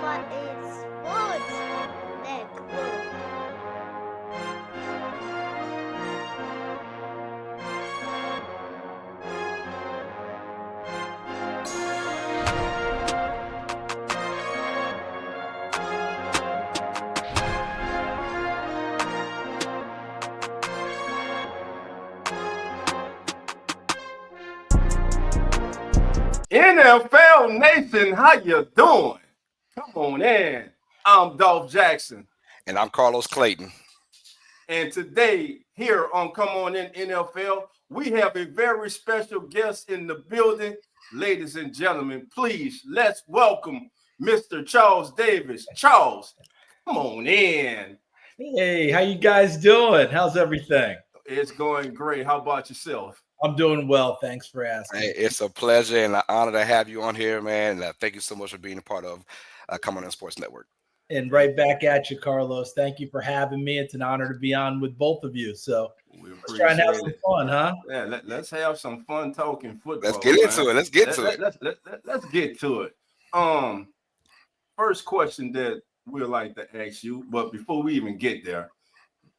Global Sports Network. NFL Nation, how you doing? Come on in. I'm Dolph Jackson. And I'm Carlos Clayton. And today, here on Come On In NFL, we have a very special guest in the building. Ladies and gentlemen, please, let's welcome Mr. Charles Davis. Charles, come on in. Hey, how you guys doing? How's everything? It's going great. How about yourself? I'm doing well. Thanks for asking. Hey, it's a pleasure and an honor to have you on here, man. And thank you so much for being a part of Come On In Sports Network. And right back at you, Carlos. Thank you for having me. It's an honor to be on with both of you. So let's try and have some fun, huh? Yeah, let's have some fun talking football. Let's get into it. Let's get to it. Let's get to it. First question that we'd like to ask you, but before we even get there,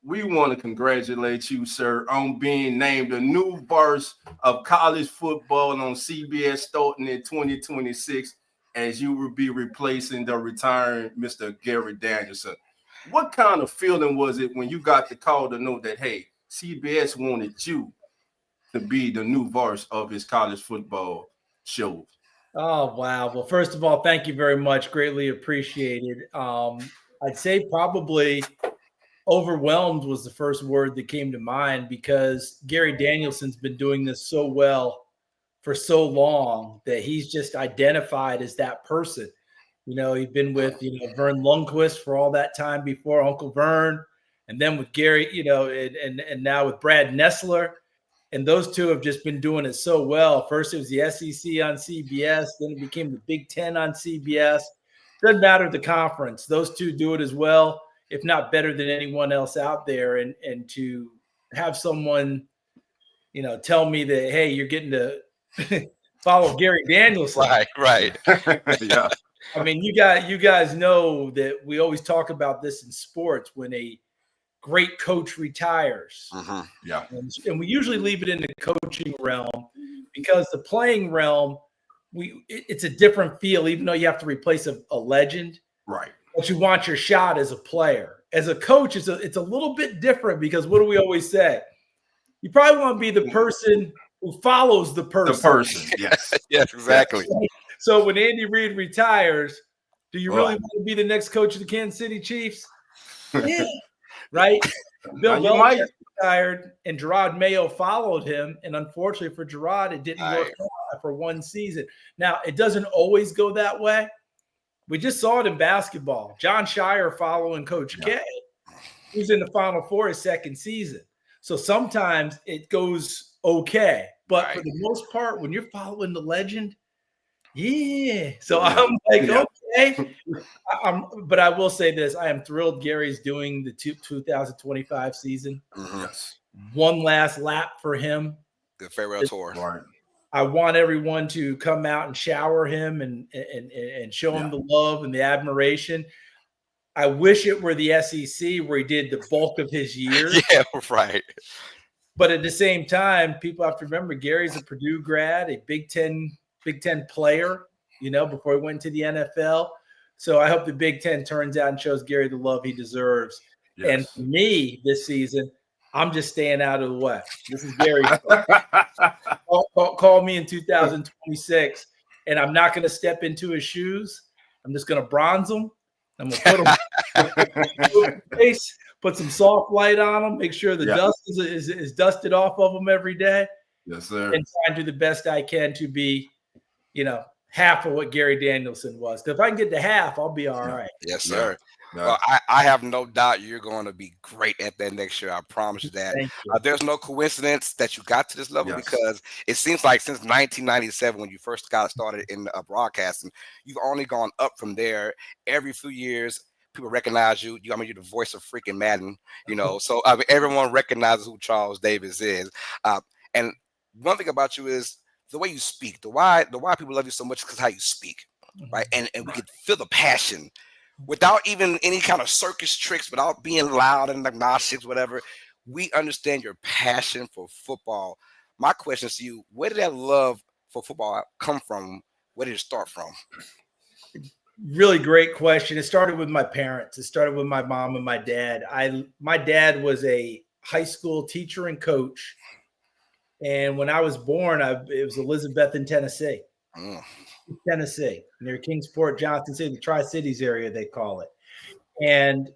we want to congratulate you, sir, on being named the new voice of college football on CBS starting in 2026, as you will be replacing the retiring Mr. Gary Danielson. What kind of feeling was it when you got the call to know that, hey, CBS wanted you to be the new voice of his college football show? Oh, wow. Well, first of all, thank you very much. Greatly appreciated. I'd say probably overwhelmed was the first word that came to mind, because Gary Danielson's been doing this so well for so long that he's just identified as that person. You know, he's been with, Vern Lundquist for all that time before, Uncle Vern, and then with Gary, and now with Brad Nessler. And those two have just been doing it so well. First, it was the SEC on CBS. Then it became the Big Ten on CBS. Doesn't matter the conference. Those two do it as well, if not better than anyone else out there. And to have someone, tell me that, hey, you're getting to follow Gary Danielson. Right. Yeah. I mean, you guys know that we always talk about this in sports when a great coach retires. Mm-hmm. Yeah. And we usually leave it in the coaching realm, because the playing realm, it's a different feel, even though you have to replace a legend. Right. But you want your shot as a player. As a coach, it's a little bit different, because what do we always say? You probably want to be the person who follows the person. The person, yes. Yes, exactly. So when Andy Reid retires, do you really want to be the next coach of the Kansas City Chiefs? Yeah. Right? Bill Belichick retired, and Gerard Mayo followed him. And unfortunately for Gerard, it didn't work out for one season. Now, it doesn't always go that way. We just saw it in basketball. John Shire following Coach K, who's in the Final Four his second season. So sometimes it goes okay. But for the most part, when you're following the legend, yeah. So I'm like, okay. But I will say this. I am thrilled Gary's doing the 2025 season. Mm-hmm. Yes. One last lap for him. The farewell tour. Right. I want everyone to come out and shower him and show him the love and the admiration. I wish it were the SEC where he did the bulk of his years. Yeah, right. But at the same time, people have to remember Gary's a Purdue grad, a Big Ten player, before he went to the NFL. So I hope the Big Ten turns out and shows Gary the love he deserves. Yes. And for me this season, I'm just staying out of the way. This is Gary. Call me in 2026, and I'm not going to step into his shoes. I'm just going to bronze him. I'm going to put him face, put some soft light on him, make sure the dust is dusted off of him every day. Yes, sir. And try and do the best I can to be, half of what Gary Danielson was. Because if I can get to half, I'll be all right. Yes, sir. Well, I have no doubt you're going to be great at that next year. I promise you that. There's no coincidence that you got to this level, because it seems like since 1997, when you first got started in broadcasting, you've only gone up from there. Every few years, people recognize you. You're the voice of freaking Madden, So everyone recognizes who Charles Davis is. And one thing about you is the way you speak. The why people love you so much is because how you speak. right? And we could feel the passion without even any kind of circus tricks, without being loud and obnoxious, whatever. We understand your passion for football. My question to you, where did that love for football come from? Where did it start from? Really great question. It started with my parents. It started with my mom and my dad. My dad was a high school teacher and coach. And when I was born, it was Elizabethton, Tennessee. Tennessee, near Kingsport, Johnson City, the Tri-Cities area, they call it. And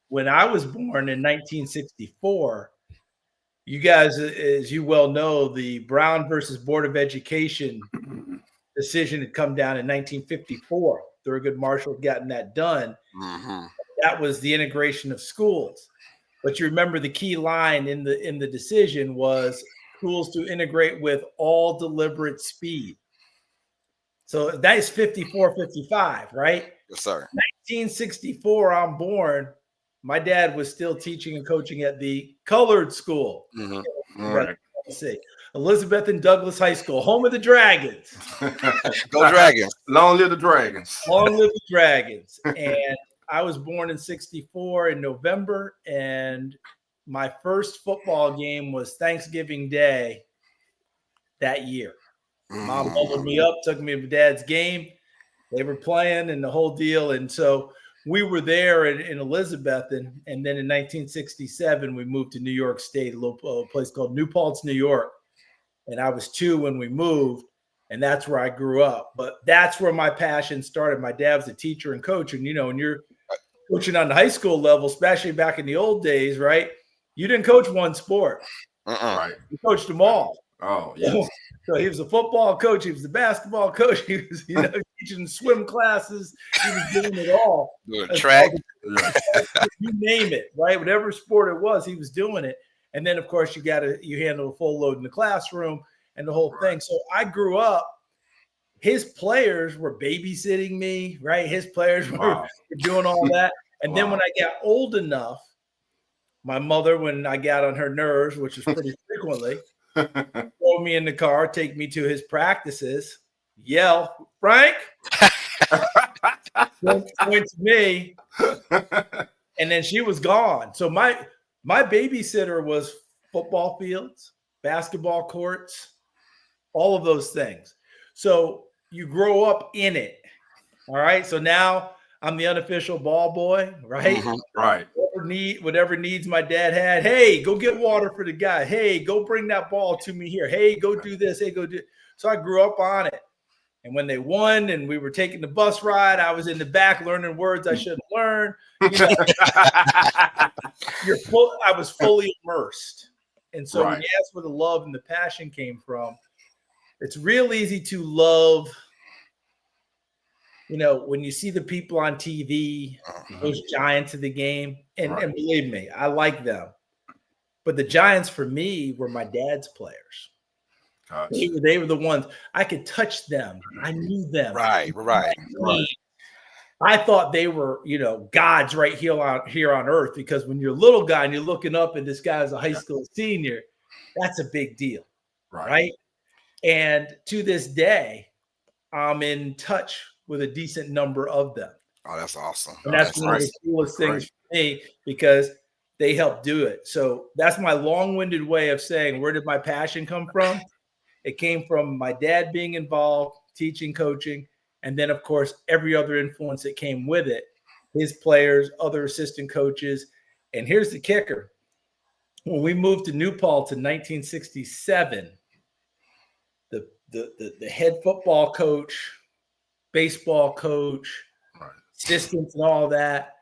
when I was born in 1964, you guys, as you well know, the Brown versus Board of Education decision had come down in 1954. Thurgood Marshall had gotten that done. That was the integration of schools. But you remember the key line in the decision was schools to integrate with all deliberate speed. So that is 54, 55, right? Yes, sir. 1964, I'm born. My dad was still teaching and coaching at the colored school. Right. Elizabeth and Douglas High School, home of the Dragons. Go Dragons. Long live the Dragons. Long live the Dragons. And I was born in 64 in November, and my first football game was Thanksgiving Day that year. Mom bubbled me up, took me to dad's game. They were playing and the whole deal. And so we were there in Elizabethton. And then in 1967, we moved to New York State, a little place called New Paltz, New York. And I was 2 when we moved. And that's where I grew up. But that's where my passion started. My dad was a teacher and coach. And, you know, when you're coaching on the high school level, especially back in the old days, right? You didn't coach one sport. Right. You coached them all. Oh, yeah. So he was a football coach. He was a basketball coach. He was, you know, teaching swim classes. He was doing it all. Doing track. You name it, right? Whatever sport it was, he was doing it. And then, of course, you handle a full load in the classroom and the whole thing. So I grew up. His players were babysitting me, right? His players were doing all that. And then when I got old enough, my mother, when I got on her nerves, which was pretty frequently, throw me in the car, take me to his practices, yell, Frank, point to me, and then she was gone. So my babysitter was football fields, basketball courts, all of those things. So you grow up in it. All right. So now I'm the unofficial ball boy, right? Right. Whatever needs my dad had. Hey, go get water for the guy. Hey, go bring that ball to me here. Hey, go do this. Hey, go do it. So I grew up on it. And when they won and we were taking the bus ride, I was in the back learning words I shouldn't learn. You know, I was fully immersed. And so when you ask where the love and the passion came from, it's real easy to love. You know, when you see the people on TV, those giants of the game, and believe me, I like them. But the giants for me were my dad's players. They were the ones I could touch them. I knew them. Right. I thought they were, you know, gods right here on earth, because when you're a little guy and you're looking up and this guy's a high school senior, that's a big deal. Right. And to this day, I'm in touch with a decent number of them. Oh, that's awesome. And that's one of the coolest things for me, because they helped do it. So that's my long-winded way of saying, where did my passion come from? It came from my dad being involved, teaching, coaching, and then, of course, every other influence that came with it, his players, other assistant coaches. And here's the kicker. When we moved to New Paltz in 1967, the head football coach, baseball coach, assistants and all that,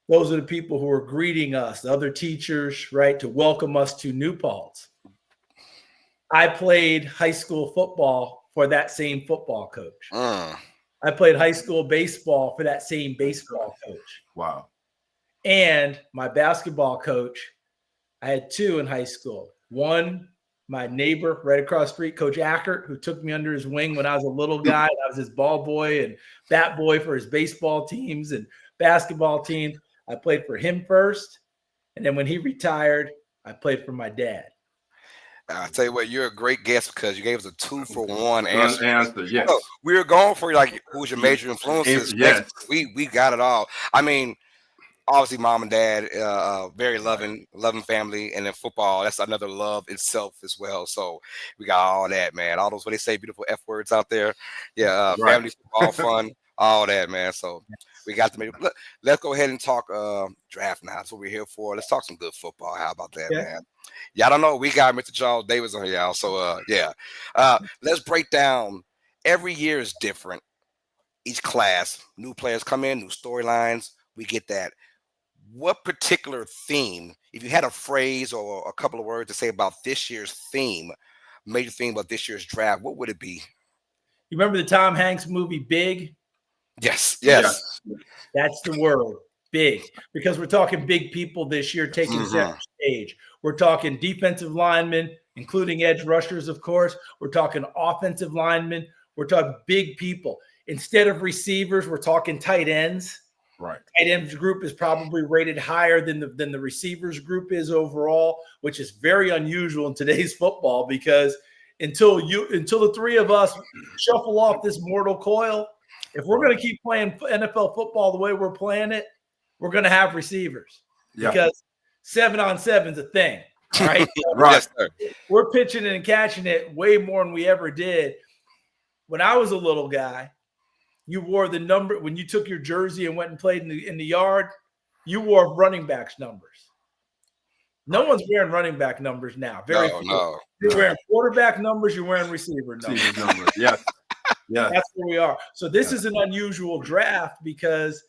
those are the people who were greeting us, the other teachers, right, to welcome us to New Paltz. I played high school football for that same football coach. I played high school baseball for that same baseball coach. Wow. And my basketball coach, I had 2 in high school. One, my neighbor right across the street, Coach Ackert, who took me under his wing when I was a little guy. I was his ball boy and bat boy for his baseball teams and basketball teams. I played for him first. And then when he retired, I played for my dad. I tell you what, you're a great guest because you gave us a 2-for-1 answer. Yes. So we were going for like who's your major influences. Yes. We got it all. I mean, obviously mom and dad, very loving family, and then football, that's another love itself as well. So we got all that, man. All those, what they say, beautiful F words out there. Yeah, family, football, fun, all that, man. So we got to make it. Let's go ahead and talk draft now. That's what we're here for. Let's talk some good football. How about that, man? Y'all don't know, we got Mr. Charles Davis on here, y'all. So let's break down. Every year is different. Each class, new players come in, new storylines. We get that. What particular theme, if you had a phrase or a couple of words to say about this year's theme, major theme about this year's draft, what would it be? You remember the Tom Hanks movie Big? Yes. That's the word, big, because we're talking big people this year taking center stage. We're talking defensive linemen, including edge rushers, of course. We're talking offensive linemen. We're talking big people. Instead of receivers, we're talking tight ends. Right. Tight ends group is probably rated higher than the receivers group is overall, which is very unusual in today's football because until the three of us shuffle off this mortal coil, if we're going to keep playing NFL football the way we're playing it, we're going to have receivers because 7-on-7 is a thing. All right. Right. We're pitching and catching it way more than we ever did. When I was a little guy, you wore the number when you took your jersey and went and played in the yard. You wore running backs numbers. No one's wearing running back numbers now. Very few. No. You're wearing quarterback numbers. You're wearing receiver numbers. Yeah. That's where we are. So this is an unusual draft because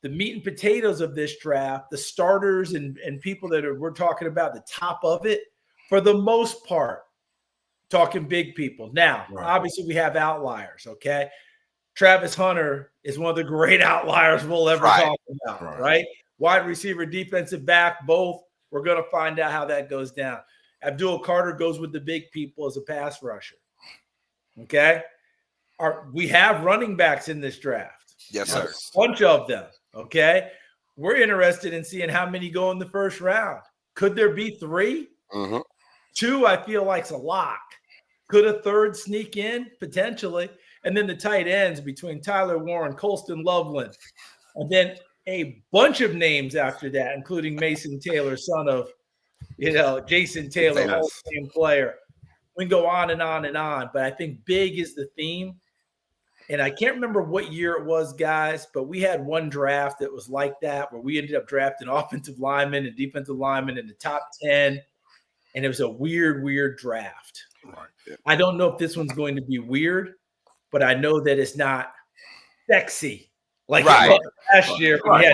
the meat and potatoes of this draft, the starters and people that we're talking about, the top of it, for the most part, talking big people. Now, obviously, we have outliers. Okay. Travis Hunter is one of the great outliers we'll ever talk about, right? Wide receiver, defensive back, both. We're going to find out how that goes down. Abdul Carter goes with the big people as a pass rusher. Okay? We have running backs in this draft. Yes, sir. A bunch of them, okay? We're interested in seeing how many go in the first round. Could there be 3? 2, I feel like, is a lock. Could a third sneak in? Potentially. And then the tight ends between Tyler Warren, Colston Loveland, and then a bunch of names after that, including Mason Taylor, son of, Jason Taylor, Hall of Fame player. We can go on and on and on, but I think big is the theme. And I can't remember what year it was, guys, but we had one draft that was like that where we ended up drafting offensive linemen and defensive linemen in the top 10, and it was a weird draft. I don't know if this one's going to be weird, but I know that it's not sexy like it was last year. Right.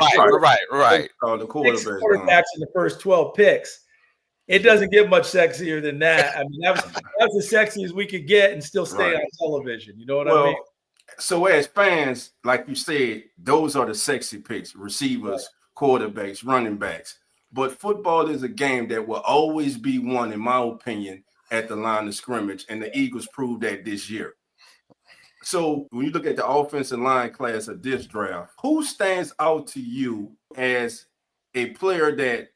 The quarterbacks in the first 12 picks. It doesn't get much sexier than that. I mean, that was as sexy as we could get and still stay on television. You know what I mean? So as fans, like you said, those are the sexy picks: receivers, quarterbacks, running backs. But football is a game that will always be won, in my opinion, at the line of scrimmage, and the Eagles proved that this year. So when you look at the offensive line class of this draft, who stands out to you as a player that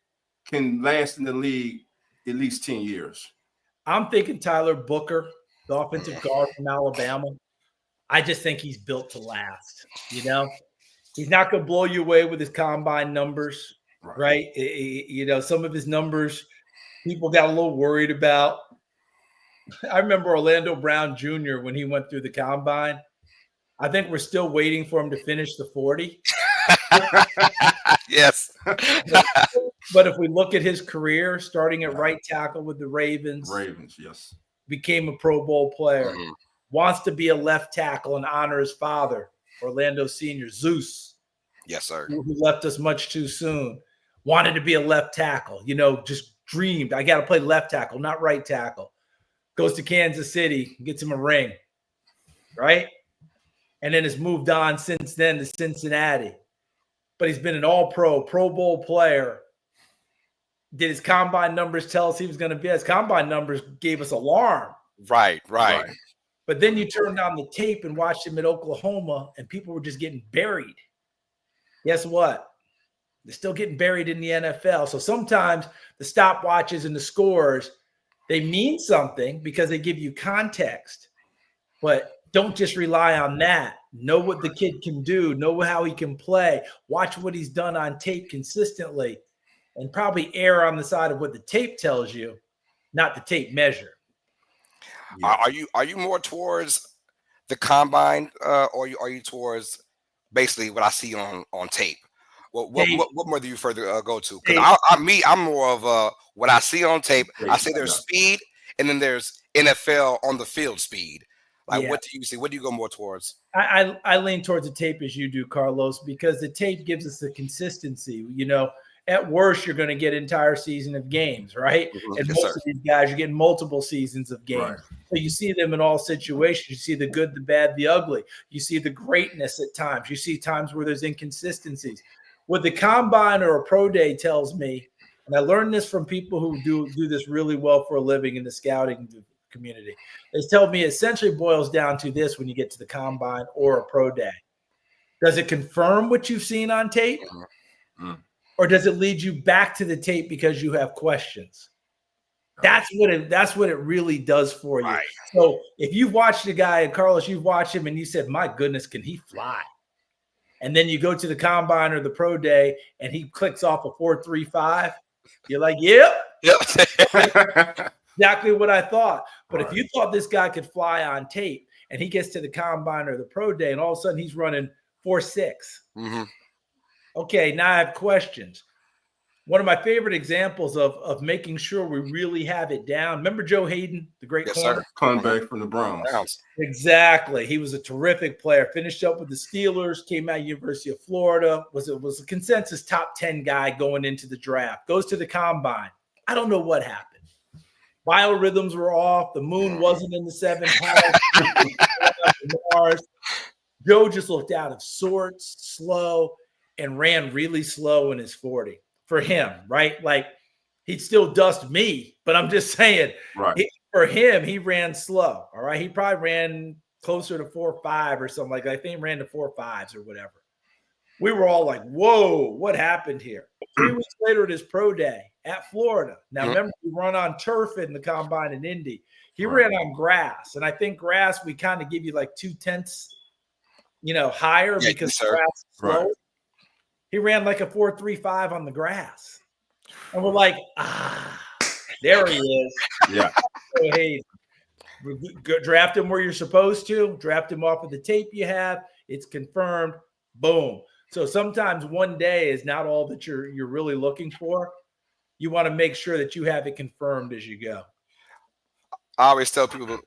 can last in the league at least 10 years? I'm thinking Tyler Booker, the offensive guard from Alabama. I just think he's built to last. He's not going to blow you away with his combine numbers, right? Some of his numbers people got a little worried about. I remember Orlando Brown Jr. when he went through the combine. I think we're still waiting for him to finish the 40. Yes. But if we look at his career, starting at right tackle with the Ravens, yes, became a Pro Bowl player, wants to be a left tackle and honor his father, Orlando Sr., Zeus. Yes, sir. Who left us much too soon. Wanted to be a left tackle, just dreamed, I got to play left tackle, not right tackle. Goes to Kansas City, gets him a ring, right? And then has moved on since then to Cincinnati. But he's been an all-pro, Pro Bowl player. Did his combine numbers tell us he was going to be? His combine numbers gave us alarm. Right. But then you turned on the tape and watched him at Oklahoma, and people were just getting buried. Guess what? They're still getting buried in the NFL. So sometimes the stopwatches and the scores They mean something because they give you context, but don't just rely on that. Know what the kid can do, know how he can play, watch what he's done on tape consistently, and probably err on the side of what the tape tells you, not the tape measure. Yeah. Are you more towards the combine, or are you towards basically what I see on tape? What more do you further go to? Because I'm more of what I see on tape. I say there's speed, and then there's NFL on the field speed. Like, what do you see? What do you go more towards? I lean towards the tape as you do, Carlos, because the tape gives us the consistency. You know, at worst, you're going to get an entire season of games, right? And most of these guys, you're getting multiple seasons of games. Right. So you see them in all situations. You see the good, the bad, the ugly. You see the greatness at times. You see times where there's inconsistencies. What the combine or a pro day tells me, and I learned this from people who do this really well for a living in the scouting community. They tell me essentially boils down to this when you get to the combine or a pro day. Does it confirm what you've seen on tape? Or does it lead you back to the tape because you have questions? That's what it really does for you. Right. So if you've watched a guy, and Carlos, you've watched him and you said, my goodness, can he fly? And then you go to the combine or the pro day and he clicks off a 4.35. You're like, yep. Exactly what I thought. But if you thought this guy could fly on tape and he gets to the combine or the pro day and all of a sudden he's running 4.6. Okay, now I have questions. One of my favorite examples of making sure we really have it down. Remember Joe Hayden, the great corner? Coming back from the Browns. Exactly. He was a terrific player. Finished up with the Steelers, came out of University of Florida, was a consensus top 10 guy going into the draft. Goes to the combine. I don't know what happened. Biorhythms were off. The moon wasn't in the seventh house. Mars. Joe just looked out of sorts, slow, and ran really slow in his 40 for him, right? Like he'd still dust me, but I'm just saying, for him, he ran slow. All right. He probably ran closer to 4.5 or something like that. I think he ran to 4.5s or whatever. We were all like, whoa, what happened here? 3 weeks later at his pro day at Florida. Now, remember, we run on turf in the combine in Indy. He ran on grass. And I think grass, we kind of give you like 0.2, higher because grass is slow. He ran like a 4.35 on the grass. And we're like, there he is. Yeah. So, hey, draft him where you're supposed to. Draft him off of the tape you have. It's confirmed. Boom. So sometimes one day is not all that you're really looking for. You want to make sure that you have it confirmed as you go. I always tell people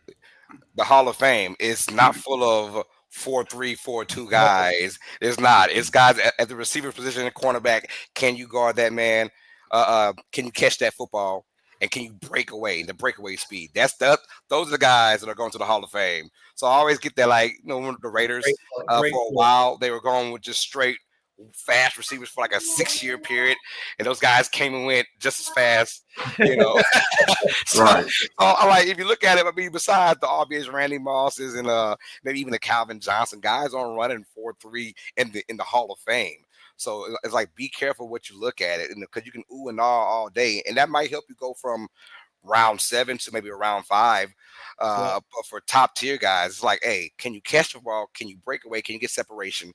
the Hall of Fame is not full of 4.3, 4.2 guys. It's not. It's guys at the receiver position and cornerback. Can you guard that man? Can you catch that football? And can you break away, the breakaway speed? Those are the guys that are going to the Hall of Fame. So I always get that, like, the Raiders for a while, they were going with just straight fast receivers for like a 6-year period, and those guys came and went just as fast, So I like, if you look at it, I mean, besides the obvious Randy Mosses and maybe even the Calvin Johnson, guys aren't running 4.3 in the Hall of Fame. So it's like, be careful what you look at it, because you can ooh and ah all day, and that might help you go from round 7 to maybe round 5. But for top tier guys, it's like, hey, can you catch the ball? Can you break away? Can you get separation?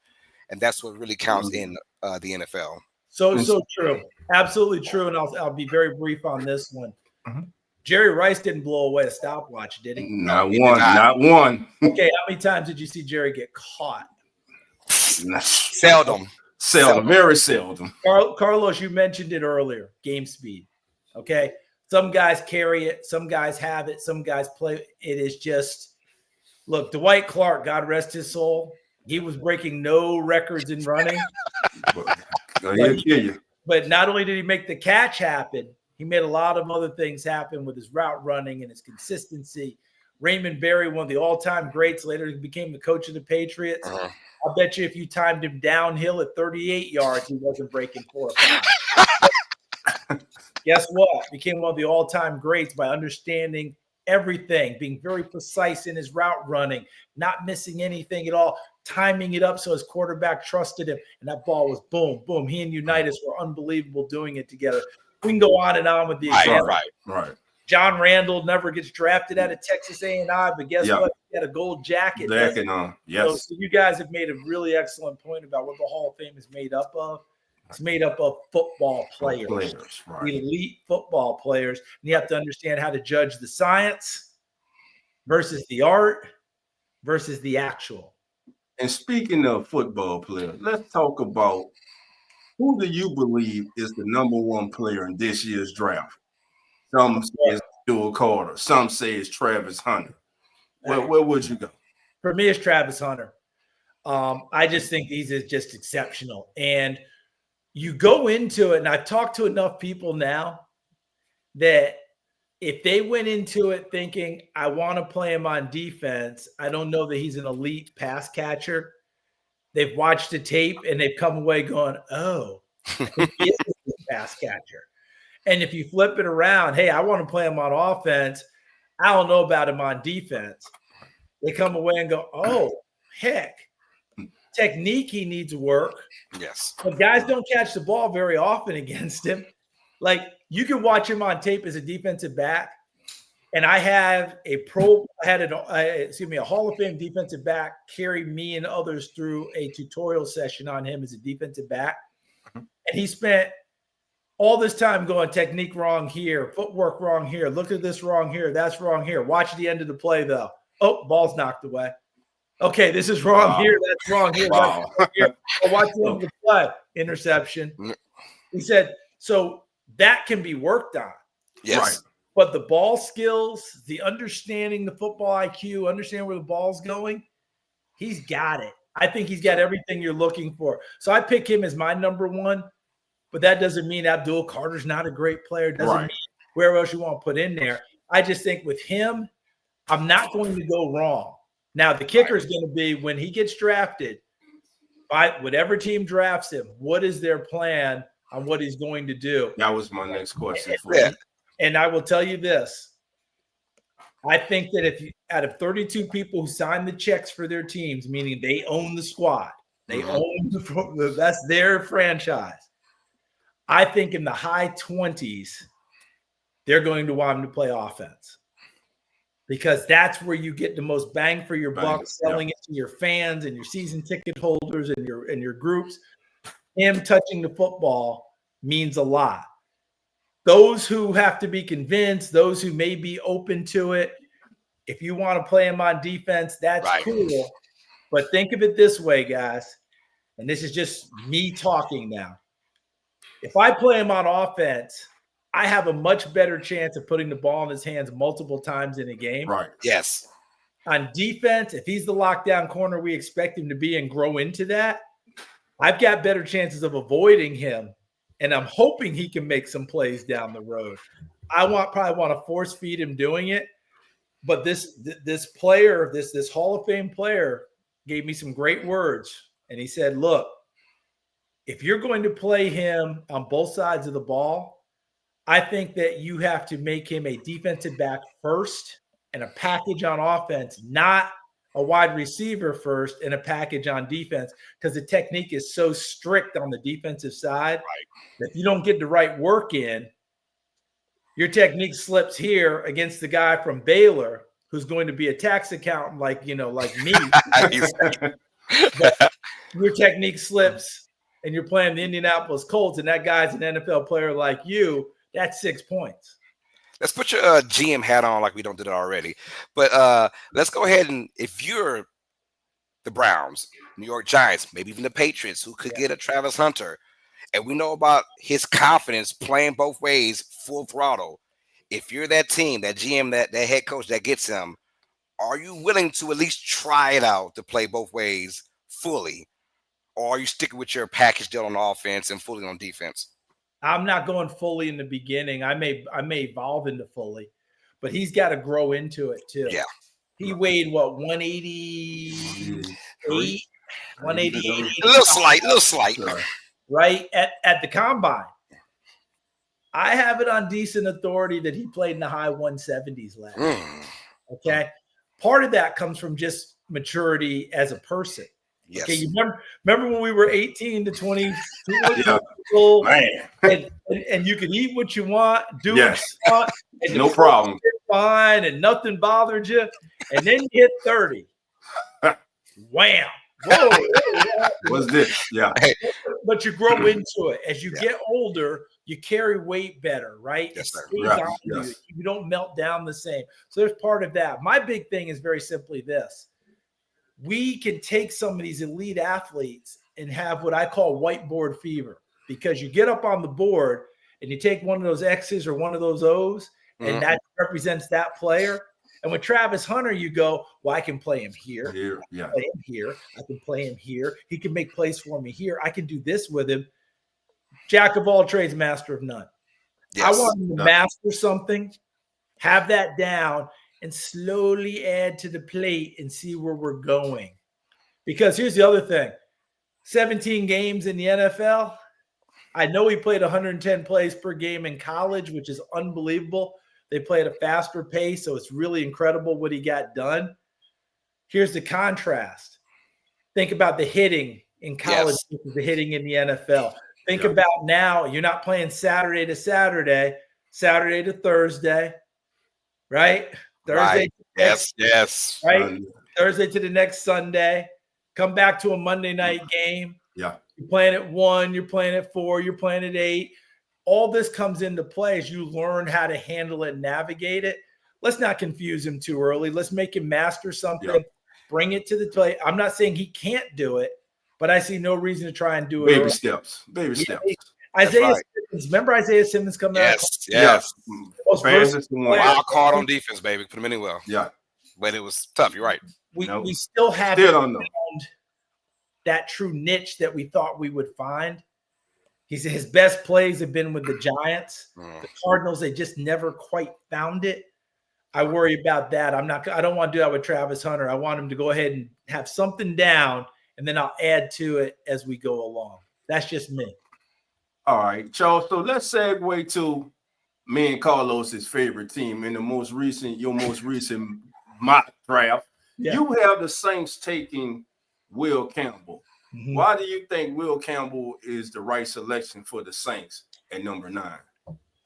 And that's what really counts in the NFL. So true, absolutely true. And I'll be very brief on this one. Jerry Rice didn't blow away a stopwatch, did he? Not one. Okay, how many times did you see Jerry get caught? Seldom, very seldom. Carlos, you mentioned it earlier. Game speed. Okay, some guys carry it, some guys have it, some guys play. It is just, look, Dwight Clark, God rest his soul, he was breaking no records in running. He'll kill you. But not only did he make the catch happen, he made a lot of other things happen with his route running and his consistency. Raymond Berry, one of the all-time greats, later he became the coach of the Patriots. I bet you if you timed him downhill at 38 yards, he wasn't breaking 4 or 5. Guess what? Became one of the all-time greats by understanding everything, being very precise in his route running, not missing anything at all, timing it up so his quarterback trusted him, and that ball was boom, He and Unitas were unbelievable doing it together. We can go on and on with the example. Right. John Randall never gets drafted out of Texas A&I, but guess what? He had a gold jacket. Jacket on, yes. So you guys have made a really excellent point about what the Hall of Fame is made up of. It's made up of football players, right. Elite football players. And you have to understand how to judge the science versus the art versus the actual. And speaking of football players, let's talk about who do you believe is the #1 player in this year's draft? Some say it's Joel Carter. Some say it's Travis Hunter. Where would you go? For me, it's Travis Hunter. I just think he's just exceptional. And you go into it, and I've talked to enough people now that if they went into it thinking, I want to play him on defense, I don't know that he's an elite pass catcher. They've watched the tape and they've come away going, oh, he is a pass catcher. And if you flip it around, hey, I want to play him on offense, I don't know about him on defense. They come away and go, oh, heck, technique he needs work. Yes. But guys don't catch the ball very often against him. Like, you can watch him on tape as a defensive back. And I have a Hall of Fame defensive back carry me and others through a tutorial session on him as a defensive back. And he spent all this time going technique wrong here, footwork wrong here, look at this wrong here, that's wrong here. Watch the end of the play, though. Oh, ball's knocked away. Okay, this is wrong here, that's wrong here. Wow. That's wrong here. Oh, watch the end of the play. Interception. He said, so that can be worked on. Yes. Right. But the ball skills, the understanding, the football IQ, understand where the ball's going, he's got it. I think he's got everything you're looking for. So I pick him as my #1, but that doesn't mean Abdul Carter's not a great player. Doesn't mean where else you want to put in there. I just think with him, I'm not going to go wrong. Now, the kicker is going to be when he gets drafted, by whatever team drafts him, what is their plan on what he's going to do? That was my next question for you. And I will tell you this. I think that if you, out of 32 people who sign the checks for their teams, meaning they own the squad, they own that's their franchise. I think in the high 20s, they're going to want him to play offense because that's where you get the most bang for your buck, selling it to your fans and your season ticket holders and your groups. Him touching the football means a lot. Those who have to be convinced, those who may be open to it, if you want to play him on defense, that's cool. But think of it this way, guys, and this is just me talking now. If I play him on offense, I have a much better chance of putting the ball in his hands multiple times in a game. Right. Yes. On defense, if he's the lockdown corner we expect him to be and grow into that, I've got better chances of avoiding him. And I'm hoping he can make some plays down the road. I probably want to force feed him doing it. But this player, this Hall of Fame player gave me some great words. And he said, look, if you're going to play him on both sides of the ball, I think that you have to make him a defensive back first and a package on offense, not a wide receiver first and a package on defense, because the technique is so strict on the defensive side that if you don't get the right work in, your technique slips here against the guy from Baylor who's going to be a tax accountant like me. But your technique slips and you're playing the Indianapolis Colts and that guy's an NFL player like you, that's 6 points. Let's put your GM hat on like we don't do it already. But let's go ahead and if you're the Browns, New York Giants, maybe even the Patriots who could get a Travis Hunter, and we know about his confidence playing both ways, full throttle. If you're that team, that GM, that head coach that gets him, are you willing to at least try it out to play both ways fully? Or are you sticking with your package deal on offense and fully on defense? I'm not going fully in the beginning. I may evolve into fully, but he's got to grow into it too. Yeah. He weighed what, 188, 188. A little slight. Right at the combine. I have it on decent authority that he played in the high 170s last year. Okay. Part of that comes from just maturity as a person. Yes. Okay, you remember when we were 18 to 22 Yeah. old, Man. and you could eat what you want, do Yes. what you want, and No problem. fine, and nothing bothered you, and then you hit 30. Wham! Whoa! What's this? Yeah. But you grow into it as you get older. You carry weight better, right? Yes, It sir. stays Right. on you. Yes. You don't melt down the same. So there's part of that. My big thing is very simply this: we can take some of these elite athletes and have what I call whiteboard fever, because you get up on the board and you take one of those X's or one of those O's, and that represents that player. And with Travis Hunter, you go, well, I can play him here. Yeah. Play him here. I can play him here. He can make plays for me here. I can do this with him. Jack of all trades, master of none. Yes. I want him to master something, have that down, and slowly add to the plate and see where we're going. Because here's the other thing. 17 games in the NFL. I know he played 110 plays per game in college, which is unbelievable. They play at a faster pace, so it's really incredible what he got done. Here's the contrast. Think about the hitting in college versus the hitting in the NFL. Think about now, you're not playing Saturday to Saturday, Saturday to Thursday, right? Thursday. Right. Yes. Right? Thursday to the next Sunday. Come back to a Monday night game. Yeah. You're playing at 1, you're playing at 4, you're playing at 8. All this comes into play as you learn how to handle it and navigate it. Let's not confuse him too early. Let's make him master something, bring it to the play. I'm not saying he can't do it, but I see no reason to try and do it. Baby steps. Isaiah Simmons. Remember Isaiah Simmons coming out? Yes. Wild card on defense, baby. Put him anywhere. Yeah. But it was tough. You're right. We still haven't found that true niche that we thought we would find. He said his best plays have been with the Giants. The Cardinals, they just never quite found it. I worry about that. I don't want to do that with Travis Hunter. I want him to go ahead and have something down, and then I'll add to it as we go along. That's just me. All right, Charles. So let's segue to me and Carlos's favorite team in your most recent mock draft. Yeah. You have the Saints taking Will Campbell. Mm-hmm. Why do you think Will Campbell is the right selection for the Saints at number 9?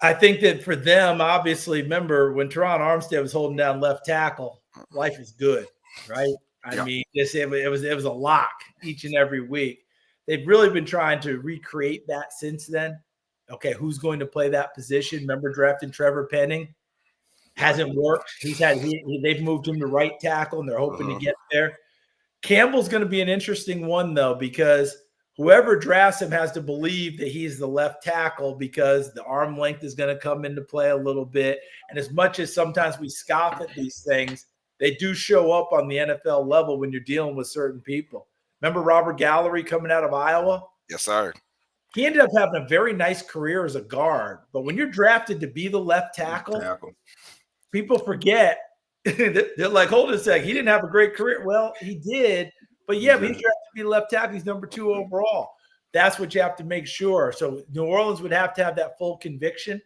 I think that for them, obviously, remember when Teron Armstead was holding down left tackle, life is good, right? I mean, it was a lock each and every week. They've really been trying to recreate that since then. Okay, who's going to play that position? Remember drafting Trevor Penning? Hasn't worked. They've moved him to right tackle, and they're hoping to get there. Campbell's going to be an interesting one, though, because whoever drafts him has to believe that he's the left tackle, because the arm length is going to come into play a little bit. And as much as sometimes we scoff at these things, they do show up on the NFL level when you're dealing with certain people. Remember Robert Gallery coming out of Iowa? Yes, sir. He ended up having a very nice career as a guard. But when you're drafted to be the left tackle. People forget. They're like, hold on a sec. He didn't have a great career. Well, he did. But but he's drafted to be left tackle. He's number 2 overall. That's what you have to make sure. So New Orleans would have to have that full conviction.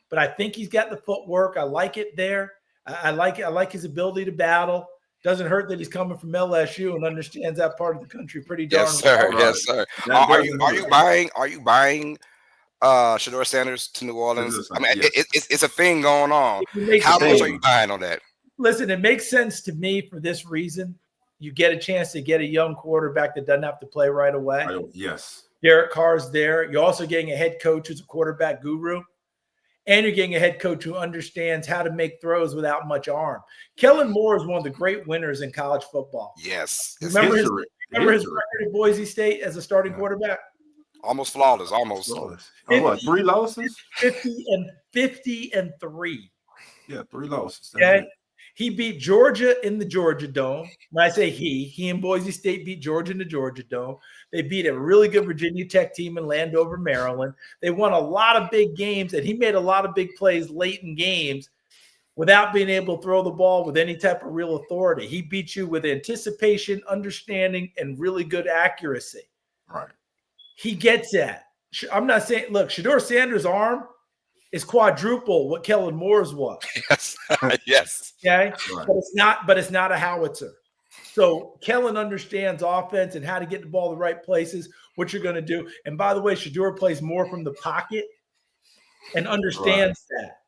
But I think he's got the footwork. I like it there. I like his ability to battle. Doesn't hurt that he's coming from LSU and understands that part of the country pretty darn well. Yes, sir. Are you buying Shedeur Sanders to New Orleans? I mean, it's a thing going on. How much are you buying on that? Listen, it makes sense to me for this reason. You get a chance to get a young quarterback that doesn't have to play right away. Yes. Derek Carr's there. You're also getting a head coach who's a quarterback guru. And you're getting a head coach who understands how to make throws without much arm. Kellen Moore is one of the great winners in college football. Yes. Remember his record at Boise State as a starting quarterback? Almost flawless. Almost. 50, what, 3 losses? 50 and 3. Yeah, 3 losses. Okay. He beat Georgia in the Georgia Dome. When I say he and Boise State beat Georgia in the Georgia Dome. They beat a really good Virginia Tech team in Landover, Maryland. They won a lot of big games, and he made a lot of big plays late in games without being able to throw the ball with any type of real authority. He beat you with anticipation, understanding, and really good accuracy. Right. He gets that. I'm not saying – look, Shedeur Sanders' arm is quadruple what Kellen Moore's was. Yes. Yes. Okay. Right. But it's not a howitzer. So Kellen understands offense and how to get the ball the right places, what you're going to do. And by the way, Shedeur plays more from the pocket and understands that.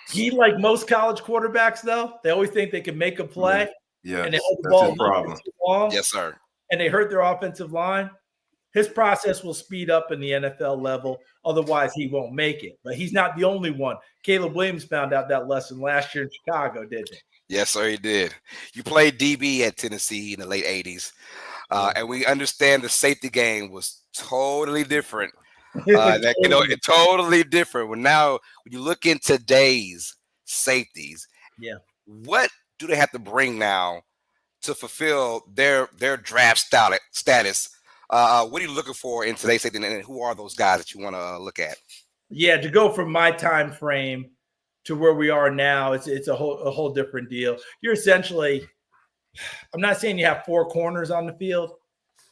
He, like most college quarterbacks, though, they always think they can make a play. Yeah. And they hold the ball too long. Yes, sir. And they hurt their offensive line. His process will speed up in the NFL level. Otherwise, he won't make it. But he's not the only one. Caleb Williams found out that lesson last year in Chicago, didn't he? Yes, sir, he did. You played DB at Tennessee in the late 80s. And we understand the safety game was totally different. It's totally different. Well, now, when you look in today's safeties, what do they have to bring now to fulfill their draft status? What are you looking for in today's safety, and who are those guys that you want to look at? Yeah, to go from my time frame to where we are now, it's a whole different deal. You're essentially, I'm not saying you have 4 corners on the field,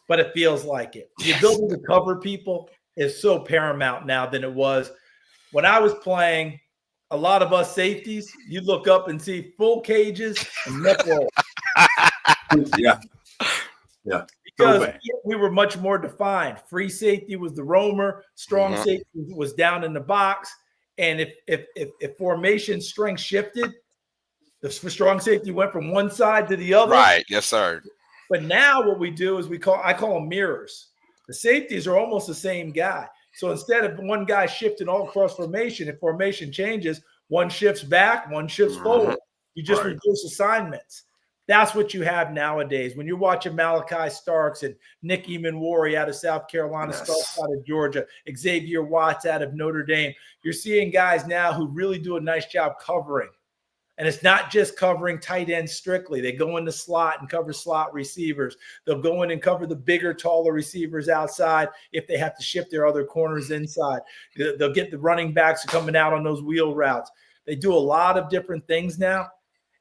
but it feels like it. The ability to cover people is so paramount now than it was when I was playing. A lot of us safeties, you look up and see full cages and neck roll. Yeah. Because we were much more defined. Free safety was the roamer. Strong safety was down in the box. And if formation strength shifted, the strong safety went from one side to the other. Right. Yes, sir. But now what we do is I call them mirrors. The safeties are almost the same guy. So instead of one guy shifting all across formation, if formation changes, one shifts back, one shifts forward. You just reduce assignments. That's what you have nowadays. When you're watching Malachi Starks and Nick Emanwari out of South Carolina, Starks out of Georgia, Xavier Watts out of Notre Dame, you're seeing guys now who really do a nice job covering. And it's not just covering tight ends strictly. They go in the slot and cover slot receivers. They'll go in and cover the bigger, taller receivers outside if they have to shift their other corners inside. They'll get the running backs coming out on those wheel routes. They do a lot of different things now.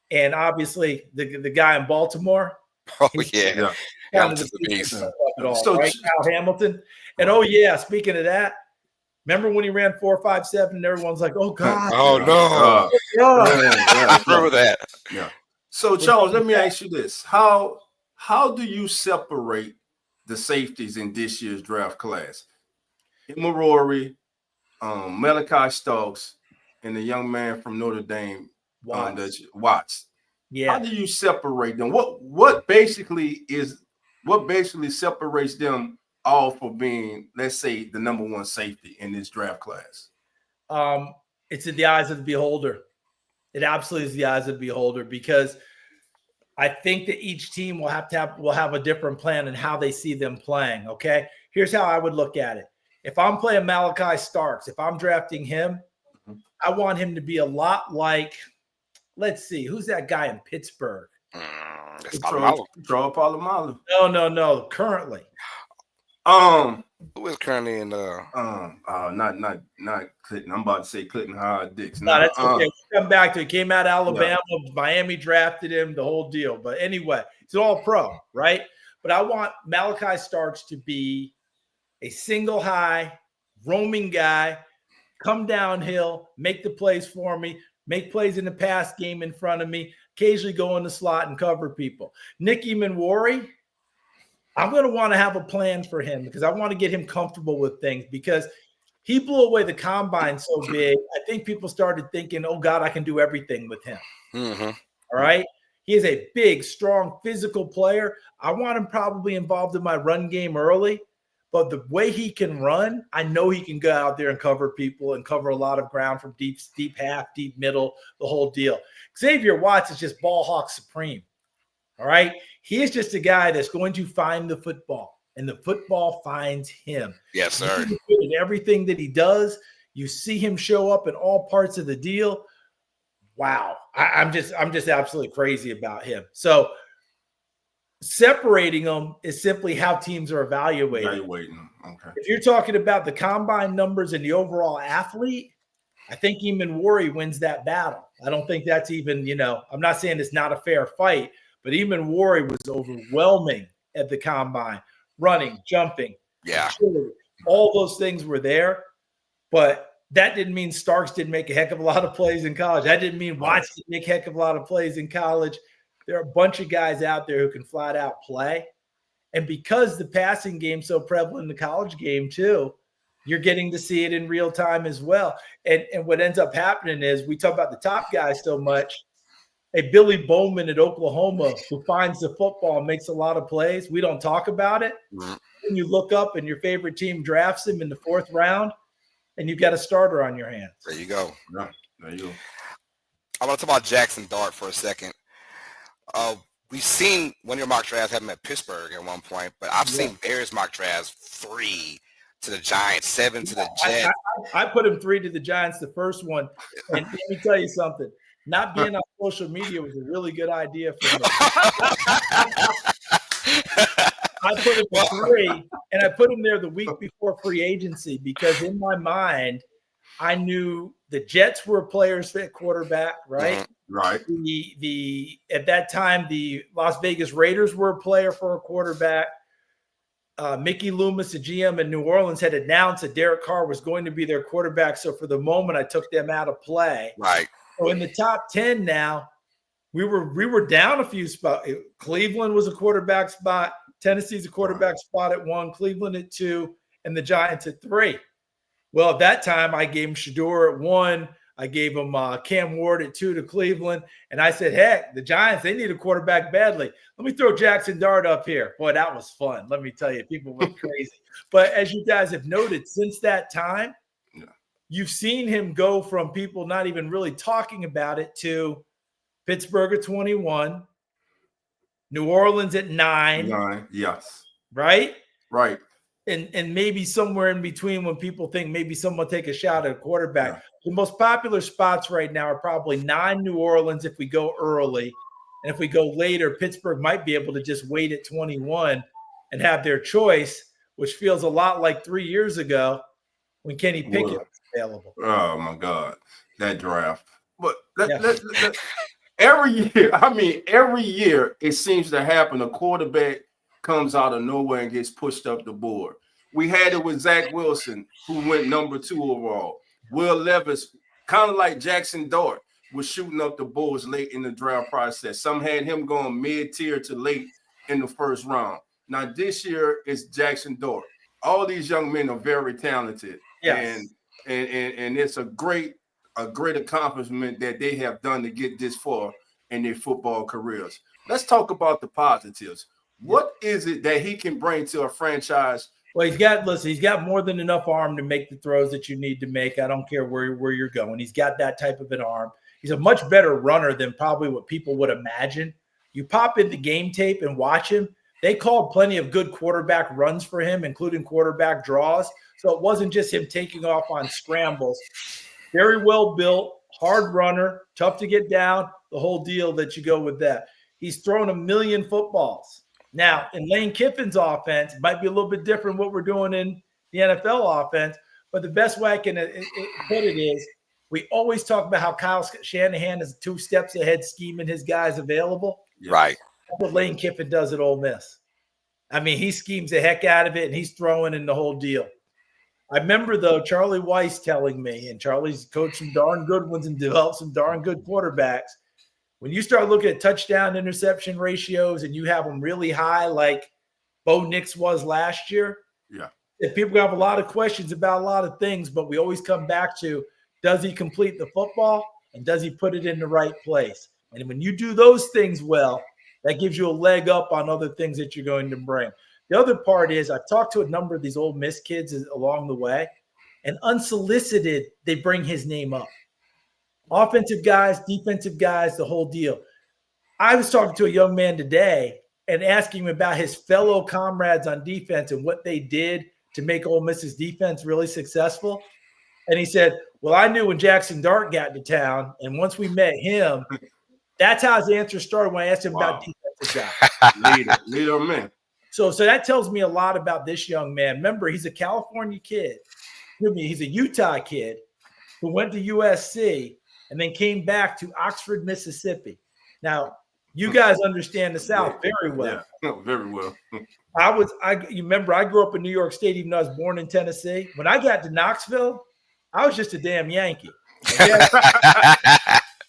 And obviously, the guy in Baltimore. Oh, yeah. Hamilton's the beast. Right? Kyle Hamilton. And, speaking of that, remember when he ran 4.57 and everyone's like, oh, God. Oh, no. I remember that. Yeah. So, Charles, let me ask you this. How do you separate the safeties in this year's draft class? Emanwari, Malachi Starks, and the young man from Notre Dame, Watts. Yeah. How do you separate them? What basically separates them all for being, let's say, the number 1 safety in this draft class? It's in the eyes of the beholder. It absolutely is the eyes of the beholder, because I think that each team will have a different plan in how they see them playing. Okay, here's how I would look at it. If I'm playing Malachi Starks, if I'm drafting him, I want him to be a lot like, let's see, who's that guy in Pittsburgh? Troy Polamalu. No. Currently. Who is currently in not Clinton. I'm about to say Clinton Howard Dix. No, that's okay. We'll come back to it. Came out of Alabama. Yeah. Miami drafted him, the whole deal. But anyway, it's an all pro, right? But I want Malachi Starks to be a single high, roaming guy, come downhill, make the plays for me, make plays in the pass game in front of me, occasionally go in the slot and cover people. Nick Emanwari, I'm going to want to have a plan for him because I want to get him comfortable with things, because he blew away the combine so big. I think people started thinking, oh, God, I can do everything with him. All right. He is a big, strong, physical player. I want him probably involved in my run game early. But the way he can run, I know he can go out there and cover people and cover a lot of ground from deep half, deep middle, the whole deal. Xavier Watts is just ball hawk supreme. All right. He is just a guy that's going to find the football, and the football finds him. Yes, sir. In everything that he does, you see him show up in all parts of the deal. Wow. I'm just absolutely crazy about him. So separating them is simply how teams are evaluating them. Okay. If you're talking about the combine numbers and the overall athlete, I think Emanwari wins that battle. I don't think that's even, I'm not saying it's not a fair fight, but Emanwari was overwhelming at the combine, running, jumping, agility. All those things were there, but that didn't mean Starks didn't make a heck of a lot of plays in college. That didn't mean Watts didn't make a heck of a lot of plays in college. there are a bunch of guys out there who can flat out play. And because the passing game's so prevalent in the college game too, you're getting to see it in real time as well. And what ends up happening is we talk about the top guys so much. A Billy Bowman at Oklahoma who finds the football and makes a lot of plays. We don't talk about it. When you look up and your favorite team drafts him in the 4th round, and you've got a starter on your hands. There you go. Yeah, there you go. I want to talk about Jackson Dart for a second. We've seen one of your mock drafts have him at Pittsburgh at one point, but I've seen Bears mock drafts 3 to the Giants, 7 to the Jets. I put him 3 to the Giants, the first one. And let me tell you something. Not being on social media was a really good idea for me. I put him at 3, and I put him there the week before free agency because in my mind, I knew the Jets were players at quarterback, right? Right. At that time, the Las Vegas Raiders were a player for a quarterback. Mickey Loomis, the GM in New Orleans, had announced that Derek Carr was going to be their quarterback. So for the moment, I took them out of play. Right. So in the top 10 now, we were down a few spots. Cleveland was a quarterback spot. Tennessee's a quarterback spot at 1, Cleveland at 2, and the Giants at 3. Well, at that time, I gave him Shador at 1. I gave him Cam Ward at 2 to Cleveland. And I said, heck, the Giants, they need a quarterback badly. Let me throw Jackson Dart up here. Boy, that was fun. Let me tell you, people went crazy. But as you guys have noted, since that time, you've seen him go from people not even really talking about it to Pittsburgh at 21, New Orleans at 9. 9, yes. Right? Right. And maybe somewhere in between when people think maybe someone take a shot at a quarterback. Yeah. The most popular spots right now are probably 9 New Orleans if we go early. And if we go later, Pittsburgh might be able to just wait at 21 and have their choice, which feels a lot like 3 years ago when Kenny Pickett was available. Oh, my God. That draft. But every year it seems to happen. A quarterback comes out of nowhere and gets pushed up the board. We had it with Zach Wilson, who went number 2 overall. Will Levis, kind of like Jackson Dart, was shooting up the boards late in the draft process. Some had him going mid-tier to late in the 1st round. Now this year it's Jackson Dart. All these young men are very talented. Yes. And it's a great accomplishment that they have done to get this far in their football careers. Let's talk about the positives. What is it that he can bring to a franchise? Well, he's got more than enough arm to make the throws that you need to make. I don't care where you're going. He's got that type of an arm. He's a much better runner than probably what people would imagine. You pop in the game tape and watch him. They called plenty of good quarterback runs for him, including quarterback draws. So it wasn't just him taking off on scrambles. Very well built, hard runner, tough to get down, the whole deal that you go with that. He's thrown 1 million footballs. Now, in Lane Kiffin's offense, it might be a little bit different what we're doing in the NFL offense, but the best way I can put it is we always talk about how Kyle Shanahan is 2 steps ahead scheming his guys available. Right. That's what Lane Kiffin does at Ole Miss. I mean, he schemes the heck out of it, and he's throwing in the whole deal. I remember, though, Charlie Weiss telling me, and Charlie's coached some darn good ones and developed some darn good quarterbacks. When you start looking at touchdown interception ratios and you have them really high, like Bo Nix was last year, people have a lot of questions about a lot of things, but we always come back to, does he complete the football and does he put it in the right place? And when you do those things well, that gives you a leg up on other things that you're going to bring. The other part is I've talked to a number of these Ole Miss kids along the way, and unsolicited, they bring his name up. Offensive guys, defensive guys, the whole deal. I was talking to a young man today and asking him about his fellow comrades on defense and what they did to make Ole Miss's defense really successful. And he said, well, I knew when Jackson Dart got to town, and once we met him, that's how his answer started when I asked him about defensive guys. Leader man. So that tells me a lot about this young man. Remember, he's a California kid. He's a Utah kid who went to USC and then came back to Oxford, Mississippi. Now, you guys understand the South very well. Yeah, very well. You remember, I grew up in New York State, even though I was born in Tennessee. When I got to Knoxville, I was just a damn Yankee. Okay?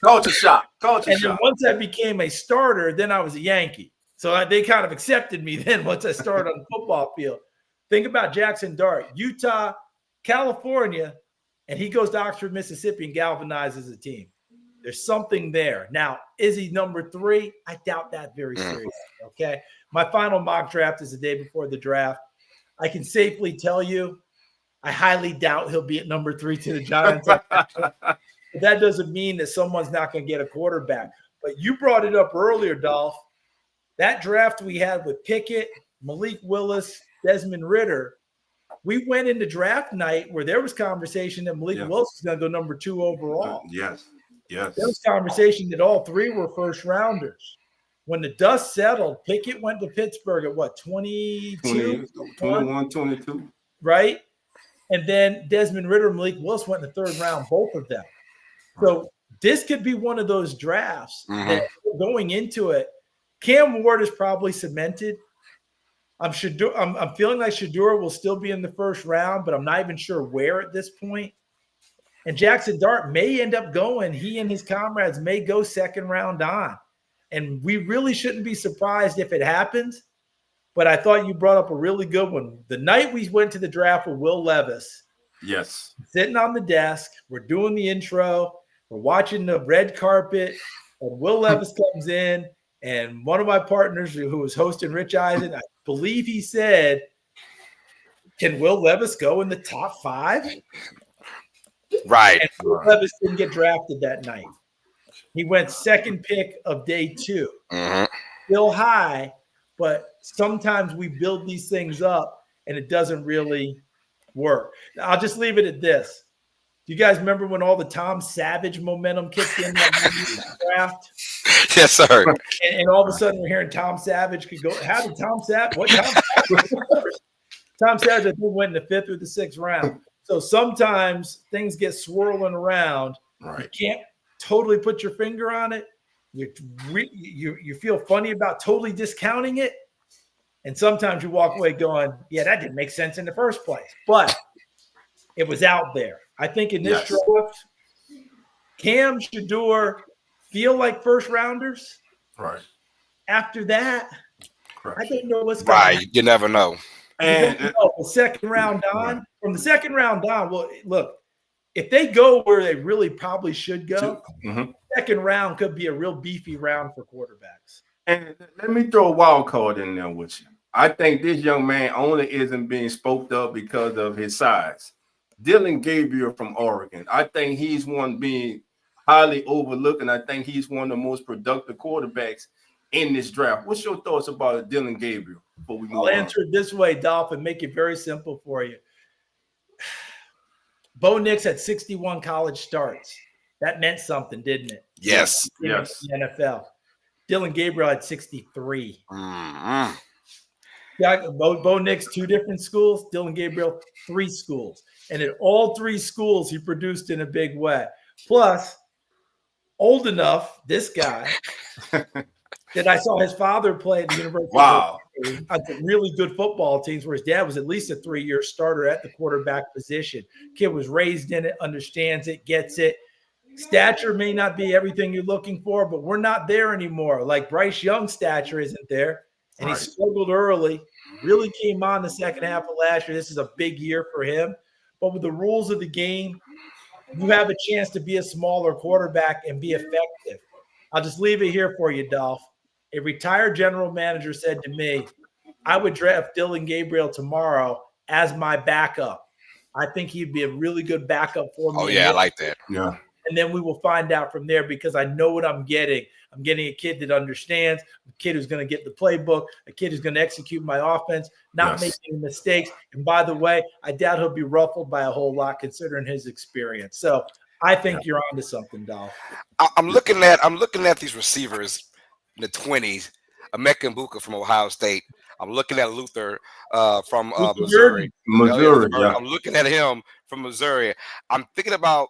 Culture shock. Culture And shock. then once I became a starter, then I was a Yankee. So they kind of accepted me then once I started on the football field. Think about Jackson Dart, Utah, California, and he goes to Oxford, Mississippi, and galvanizes a team. There's something there. Now, is he number 3? I doubt that very seriously, okay? My final mock draft is the day before the draft. I can safely tell you I highly doubt he'll be at number 3 to the Giants. But that doesn't mean that someone's not going to get a quarterback. But you brought it up earlier, Dolph. That draft we had with Pickett, Malik Willis, Desmond Ridder, we went into draft night where there was conversation that Malik Willis was going to go number 2 overall. Yes. There was conversation that all 3 were first rounders. When the dust settled, Pickett went to Pittsburgh at what, 22? 21, 22. Right? And then Desmond Ridder and Malik Willis went in the 3rd round, both of them. So this could be one of those drafts that going into it, Cam Ward is probably cemented. I'm feeling like Shedeur will still be in the 1st round, but I'm not even sure where at this point. And Jackson Dart may end up going. He and his comrades may go 2nd round on. And we really shouldn't be surprised if it happens. But I thought you brought up a really good one. The night we went to the draft with Will Levis. Yes. Sitting on the desk, we're doing the intro, we're watching the red carpet, and Will Levis comes in, and one of my partners who was hosting Rich Eisen, I believe he said, can Will Levis go in the top 5? Right. And Will Levis didn't get drafted that night. He went 2nd pick of day 2. Still high, but sometimes we build these things up and it doesn't really work. I'll just leave it at this. Do you guys remember when all the Tom Savage momentum kicked in that draft? Yes, sir. And all of a sudden we're hearing Tom Savage could go. How did Tom Savage? What Tom Savage? Tom Savage, I think, went in the 5th or the 6th round. So sometimes things get swirling around. Right. You can't totally put your finger on it. You feel funny about totally discounting it. And sometimes you walk away going, yeah, that didn't make sense in the first place. But it was out there. I think in this draft, Cam, Shedeur feel like 1st rounders. Right. After that, Correct. I don't know what's going Right. You never know. And the 2nd round on, from the 2nd round on, well, look, if they go where they really probably should go, 2nd round could be a real beefy round for quarterbacks. And let me throw a wild card in there with you. I think this young man only isn't being spoke of because of his size. Dylan Gabriel from Oregon. I think he's one being highly overlooked, and I think he's one of the most productive quarterbacks in this draft. What's your thoughts about Dylan Gabriel before we move on? I'll answer it this way, Dolph, and make it very simple for you. Bo Nix had 61 college starts. That meant something, didn't it? Yes. Yes. In the NFL. Dylan Gabriel had 63. Yeah, Bo Nix, 2 different schools. Dylan Gabriel, 3 schools. And in all 3 schools, he produced in a big way. Plus, old enough, this guy, that I saw his father play at the University Wow. on some really good football teams where his dad was at least a 3-year starter at the quarterback position. Kid was raised in it, understands it, gets it. Stature may not be everything you're looking for, but we're not there anymore. Like Bryce Young's stature isn't there, and he struggled early, really came on the 2nd half of last year. This is a big year for him. But with the rules of the game, you have a chance to be a smaller quarterback and be effective. I'll just leave it here for you, Dolph. A retired general manager said to me, I would draft Dylan Gabriel tomorrow as my backup. I think he'd be a really good backup for me. Oh, yeah, I like that. Yeah. And then we will find out from there because I know what I'm getting. I'm getting a kid that understands, a kid who's going to get the playbook, a kid who's going to execute my offense, not making mistakes. And by the way, I doubt he'll be ruffled by a whole lot considering his experience. So I think you're onto something, Dolph. I'm looking at these receivers in the 20s. Emeka Mbuka from Ohio State. I'm looking at Luther from Missouri. Missouri, yeah. I'm looking at him from Missouri. I'm thinking about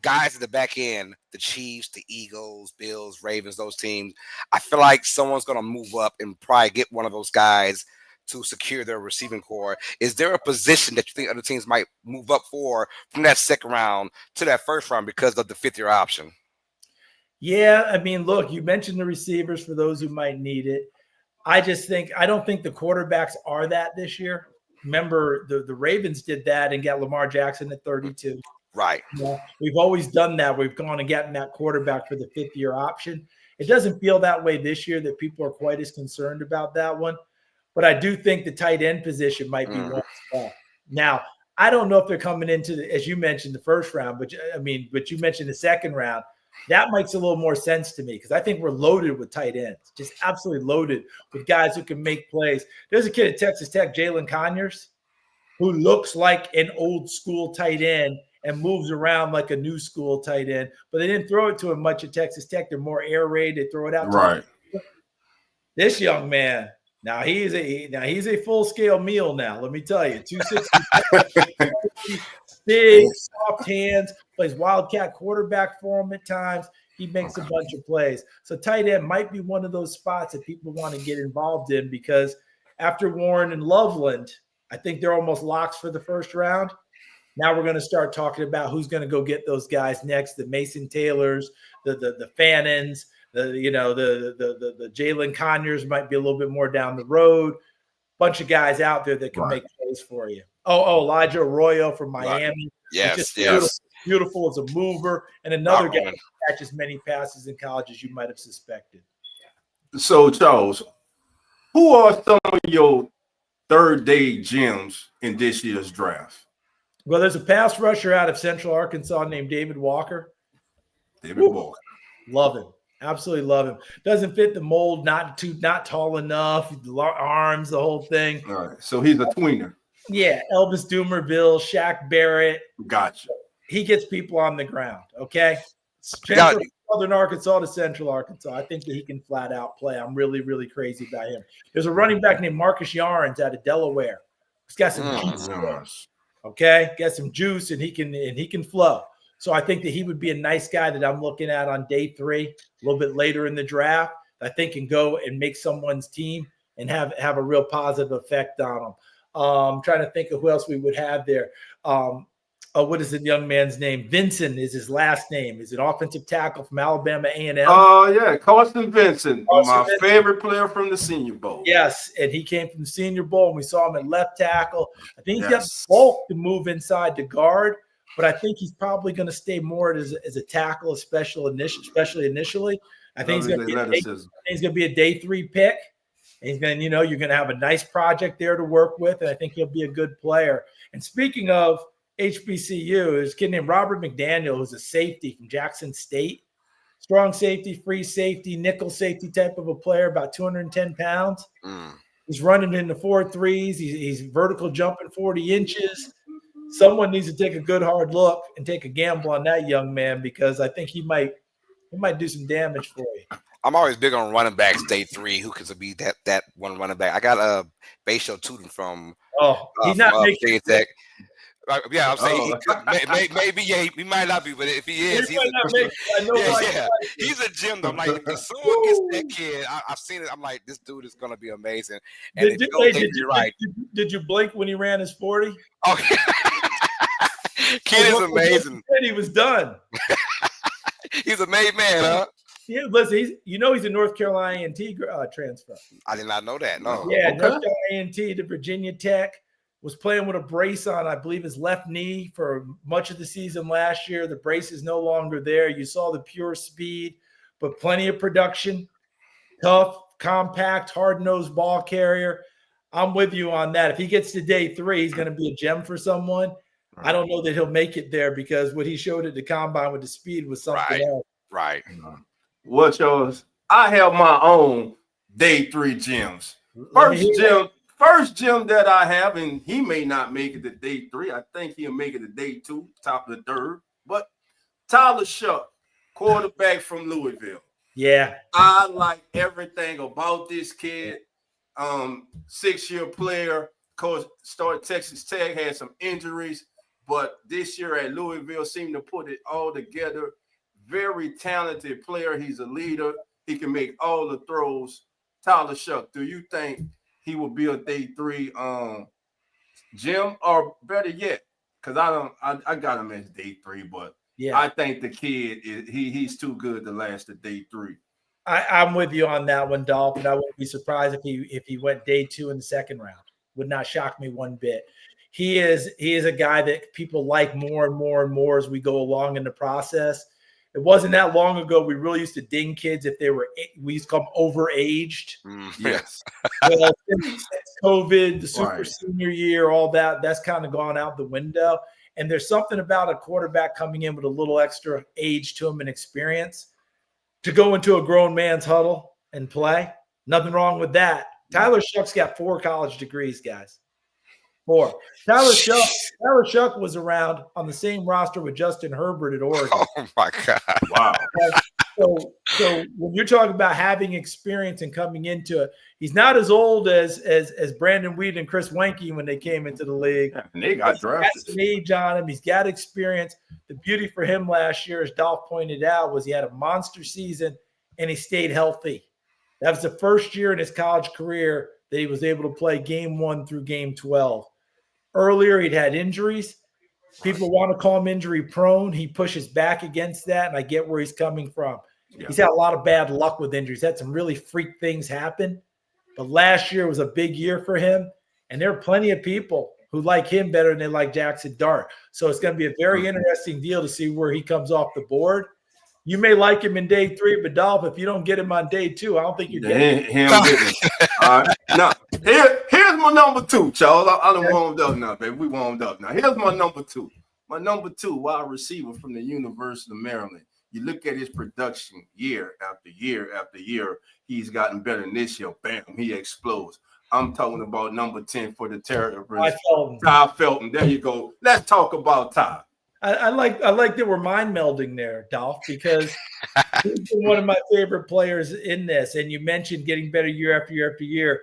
guys at the back end, the Chiefs, the Eagles, Bills, Ravens, those teams. I feel like someone's going to move up and probably get one of those guys to secure their receiving core. Is there a position that you think other teams might move up for from that 2nd round to that 1st round because of the 5th-year option? Yeah, I mean, look, you mentioned the receivers for those who might need it. I don't think the quarterbacks are that this year. Remember, the Ravens did that and got Lamar Jackson at 32. Right. Yeah, we've always done that. We've gone and gotten that quarterback for the 5th-year option. It doesn't feel that way this year that people are quite as concerned about that one. But I do think the tight end position might be one spot. Now, I don't know if they're coming into, as you mentioned, the first round, but you mentioned the second round. That makes a little more sense to me because I think we're loaded with tight ends, just absolutely loaded with guys who can make plays. There's a kid at Texas Tech, Jalen Conyers, who looks like an old school tight end and moves around like a new school tight end, but they didn't throw it to him much at Texas Tech. They're more air raid. They throw it out. Right. This young man, now he's a full scale meal. Now let me tell you, 260, big soft hands, plays wildcat quarterback for him at times. He makes a bunch of plays. So tight end might be one of those spots that people want to get involved in because after Warren and Loveland, I think they're almost locks for the first round. Now we're going to start talking about who's going to go get those guys next: the Mason Taylors, the Fannons, the Jalen Conyers might be a little bit more down the road. Bunch of guys out there that can make plays for you. Elijah Arroyo from Miami. Yes, beautiful as a mover, and another guy that catches many passes in college as you might have suspected. So, Charles, who are some of your third-day gems in this year's draft? Well, there's a pass rusher out of Central Arkansas named David Walker. Walker. Love him. Absolutely love him. Doesn't fit the mold, not tall enough, the arms, the whole thing. All right. So he's a tweener. Yeah, Elvis Dumerville, Shaq Barrett. Gotcha. He gets people on the ground, okay? From Southern Arkansas to Central Arkansas. I think that he can flat out play. I'm really, really crazy about him. There's a running back named Marcus Yarns out of Delaware. He's got some juice. Okay, got some juice and he can flow. So I think that he would be a nice guy that I'm looking at on day 3, a little bit later in the draft. I think can go and make someone's team and have a real positive effect on them. I'm trying to think of who else we would have there. What is the young man's name? Vincent is his last name. He's an offensive tackle from Alabama A&M. Yeah, Carson Vincent, my favorite player from the Senior Bowl. Yes, and he came from the Senior Bowl, and we saw him at left tackle. I think he's got bulk to move inside to guard, but I think he's probably going to stay more as a tackle, especially initially. I think he's going to be a day 3 pick. And he's going to, you're going to have a nice project there to work with, and I think he'll be a good player. And speaking of HBCU, there's a kid named Robert McDaniel, who's a safety from Jackson State. Strong safety, free safety, nickel safety type of a player, about 210 pounds. He's running in the 4.3s. He's vertical jumping 40 inches. Someone needs to take a good hard look and take a gamble on that young man because I think he might do some damage for you. I'm always big on running backs day 3. Who could be that one running back? I got a Bayshaw Tootin from he's not making Tech. Yeah, I'm saying maybe he might not be, but if he is, he's a gem. I'm like, if someone gets that kid, I've seen it. I'm like, this dude is gonna be amazing. And did you blink when he ran his 40? Okay, kid is amazing. He was done. He's a made man, huh? Yeah, listen, he's a North Carolina A&T transfer. I did not know that. No. Yeah, okay. North Carolina A&T to Virginia Tech. Was playing with a brace on, I believe, his left knee for much of the season last year. The brace is no longer there. You saw the pure speed, but plenty of production. Tough, compact, hard-nosed ball carrier. I'm with you on that. If he gets to day 3, he's going to be a gem for someone. I don't know that he'll make it there because what he showed at the combine with the speed was something else. Right. What's yours? I have my own day 3 gems. First gem that I have, and he may not make it to day 3. I think he'll make it to day 2, top of the 3rd. But Tyler Shuck, quarterback from Louisville. Yeah. I like everything about this kid. 6-year player, coach, started Texas Tech, had some injuries, but this year at Louisville seemed to put it all together. Very talented player. He's a leader. He can make all the throws. Tyler Shuck, do you think he will be a day 3 gem, or better yet, because I got him as day 3, but Yeah. I think the kid he's too good to last to day 3. I'm with you on that one, Dolph, and I wouldn't be surprised if he went day 2 in the second round. Would not shock me one bit. He is a guy that people like more and more and more as we go along in the process. It wasn't that long ago we really used to ding kids if we used to call them overaged. Yes. Well, since COVID, the super senior year, all that's kind of gone out the window. And there's something about a quarterback coming in with a little extra age to him and experience to go into a grown man's huddle and play. Nothing wrong with that. Tyler Shuck's got 4 college degrees, guys. 4. Tyler Shuck was around on the same roster with Justin Herbert at Oregon. Oh my God! Wow. So when you're talking about having experience and coming into it, he's not as old as Brandon Weed and Chris Wenke when they came into the league. Yeah, and they got drafted. He's got some age on him. He's got experience. The beauty for him last year, as Dolph pointed out, was he had a monster season and he stayed healthy. That was the first year in his college career that he was able to play game 1 through game 12. Earlier, he'd had injuries. People want to call him injury prone. He pushes back against that, and I get where he's coming from. Yeah. He's had a lot of bad luck with injuries. Had some really freak things happen. But last year was a big year for him, and there are plenty of people who like him better than they like Jackson Dart. So it's going to be a very interesting deal to see where he comes off the board. You may like him in day 3, but Dolph, if you don't get him on day 2, I don't think you're getting him. All right. Now, here's my number 2, Charles. I done warmed up now, baby. We warmed up now. Here's my number 2. My number 2 wide receiver from the University of Maryland. You look at his production year after year after year. He's gotten better than this year. Bam, he explodes. I'm talking about number 10 for the Terriers. Ty Felton. There you go. Let's talk about Ty. I like that we're mind melding there, Dolph, because he's one of my favorite players in this. And you mentioned getting better year after year after year.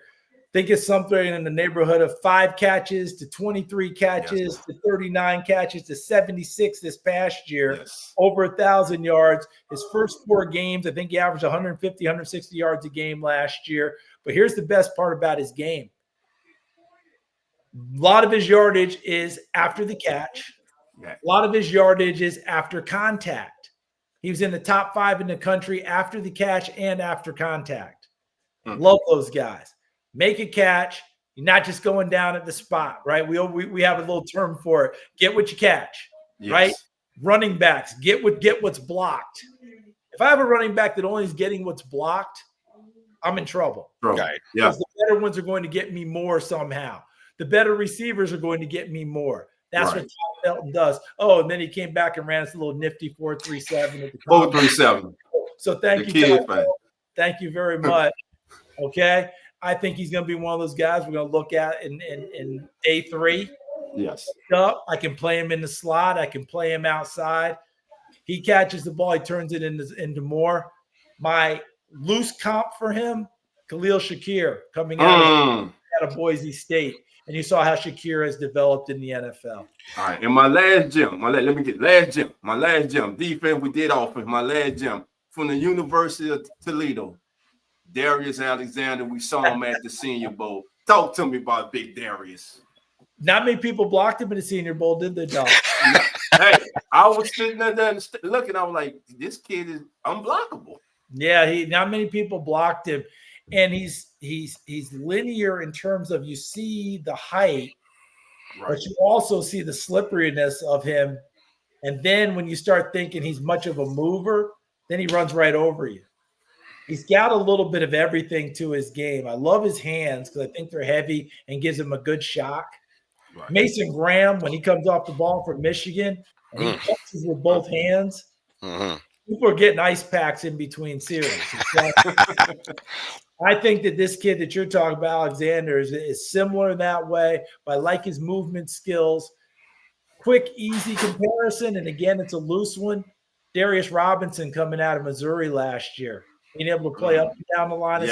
Think it's something in the neighborhood of 5 catches to 23 catches to 39 catches to 76 this past year, over 1,000 yards. His first 4 games, I think he averaged 150, 160 yards a game last year. But here's the best part about his game. A lot of his yardage is after the catch. A lot of his yardage is after contact. He was in the top 5 in the country after the catch and after contact. Love those guys. Make a catch. You're not just going down at the spot, right? We have a little term for it. Get what you catch, right? Running backs, get what's blocked. If I have a running back that only is getting what's blocked, I'm in trouble. Right. Because the better ones are going to get me more somehow. The better receivers are going to get me more. That's what Tom Felton does. Oh, and then he came back and ran us a little nifty 4.37 at the 4.37. So thank you. Thank you very much. Okay. I think he's going to be one of those guys we're going to look at in day 3. Yes. I can play him in the slot. I can play him outside. He catches the ball. He turns it into more. My loose comp for him, Khalil Shakir, coming out of Boise State. And you saw how Shakir has developed in the NFL. All right. And my last gem, my last gem, defense, we did offense. My last gem from the University of Toledo, Darius Alexander. We saw him at the Senior Bowl. Talk to me about Big Darius. Not many people blocked him in the Senior Bowl, did they, Don? Hey, I was sitting there looking. I was like, this kid is unblockable. Yeah, not many people blocked him. And he's linear in terms of you see the height, but you also see the slipperiness of him. And then when you start thinking he's much of a mover, then he runs right over you. He's got a little bit of everything to his game. I love his hands because I think they're heavy and gives him a good shock. Right. Mason Graham, when he comes off the ball from Michigan and he catches with both hands, people are getting ice packs in between series. I think that this kid that you're talking about, Alexander, is similar in that way, but I like his movement skills. Quick, easy comparison, and again, it's a loose one. Darius Robinson coming out of Missouri last year, being able to play up and down the line,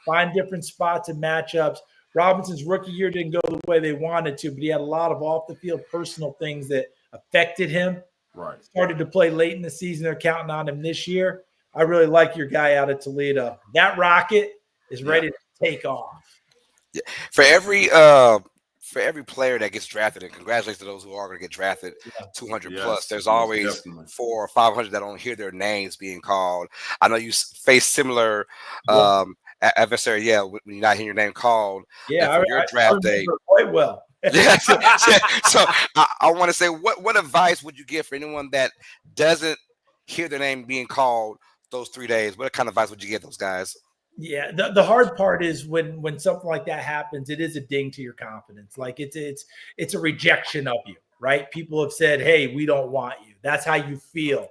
find different spots and matchups. Robinson's rookie year didn't go the way they wanted to, but he had a lot of off-the-field personal things that affected him. Right. Started to play late in the season. They're counting on him this year. I really like your guy out of Toledo. That rocket is ready to take off. For every for every player that gets drafted, and congratulations to those who are going to get drafted 200 plus, there's Yes, always definitely. 400 or 500 that don't hear their names being called. I know you face similar adversary, when you're not hearing your name called. Yeah, and for your draft day, quite well. So I want to say, what advice would you give for anyone that doesn't hear their name being called those 3 days? What kind of advice would you give those guys? Yeah, the hard part is when something like that happens, it is a ding to your confidence. Like it's a rejection of you, right? People have said, "Hey, we don't want you." That's how you feel,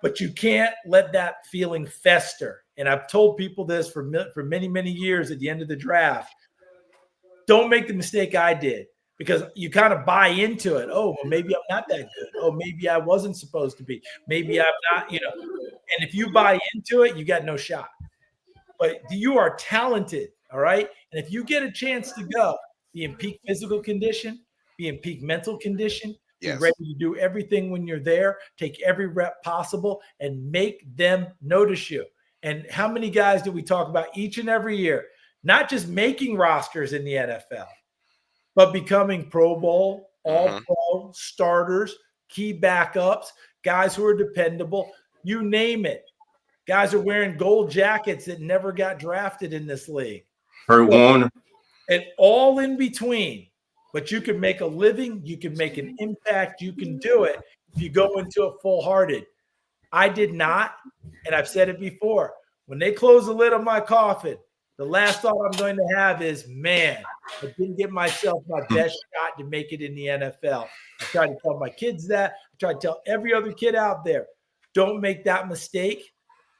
but you can't let that feeling fester. And I've told people this for many years. At the end of the draft, don't make the mistake I did, because you kind of buy into it. Oh, well, maybe I'm not that good. Oh, maybe I wasn't supposed to be. Maybe I'm not. And if you buy into it, you got no shot. But you are talented, all right? And if you get a chance to go, be in peak physical condition, be in peak mental condition, be ready to do everything when you're there, take every rep possible, and make them notice you. And how many guys do we talk about each and every year? Not just making rosters in the NFL, but becoming Pro Bowl, All-Pro, starters, key backups, guys who are dependable, you name it. Guys are wearing gold jackets that never got drafted in this league. Warner. And all in between. But you can make a living. You can make an impact. You can do it if you go into it full-hearted. I did not, and I've said it before. When they close the lid on my coffin, the last thought I'm going to have is, man, I didn't give myself my best shot to make it in the NFL. I tried to tell my kids that. I tried to tell every other kid out there, don't make that mistake.